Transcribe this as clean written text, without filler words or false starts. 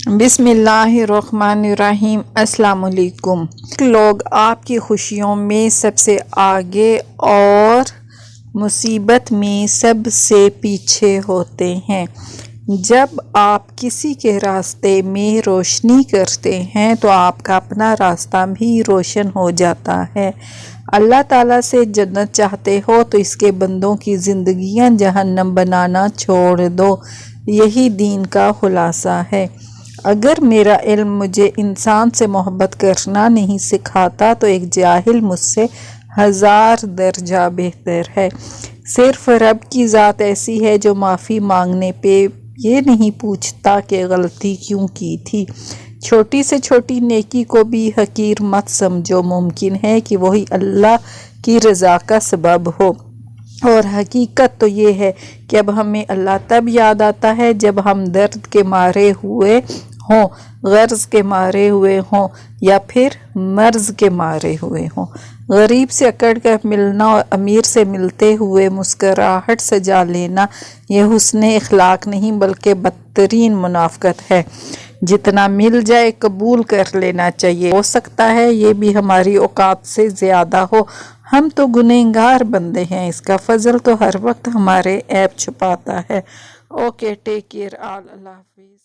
बिस्मिल्लाहिर्रहमानिर्रहीम। अस्सलाम वालेकुम। लोग आपकी खुशियों में सबसे आगे और मुसीबत में सबसे पीछे होते हैं। जब आप किसी के रास्ते में रोशनी करते हैं तो आपका अपना रास्ता भी रोशन हो जाता है। अल्लाह ताला से जन्नत चाहते हो तो इसके बंदों की ज़िंदगियां जहन्नम बनाना छोड़ दो। यही दीन का खुलासा है। अगर मेरा इल्म मुझे इंसान से मोहब्बत करना नहीं सिखाता तो एक जाहिल मुझसे 1000 दर्जा बेहतर है। सिर्फ रब की ज़ात ऐसी है जो माफ़ी मांगने पे ये नहीं पूछता कि गलती क्यों की थी। छोटी से छोटी नेकी को भी हकीर मत समझो। मुमकिन है कि वही अल्लाह की रज़ा का सबब हो। और हकीकत तो ये है कि अब हमें अल्लाह तब याद आता है जब हम दर्द के मारे हुए हों, गर्ज के मारे हुए हों या फिर मर्ज के मारे हुए हों। गरीब से अकड़ कर मिलना और अमीर से मिलते हुए मुस्कराहट सजा लेना ये हुस्न इखलाक नहीं बल्कि बदतरीन मुनाफकत है। जितना मिल जाए कबूल कर लेना चाहिए। हो सकता है ये भी हमारी औकात से ज़्यादा हो। हम तो गुनहगार बंदे हैं। इसका फजल तो हर वक्त हमारे ऐब छुपाता है। Okay, take care all. अल्लाह हाफिज़।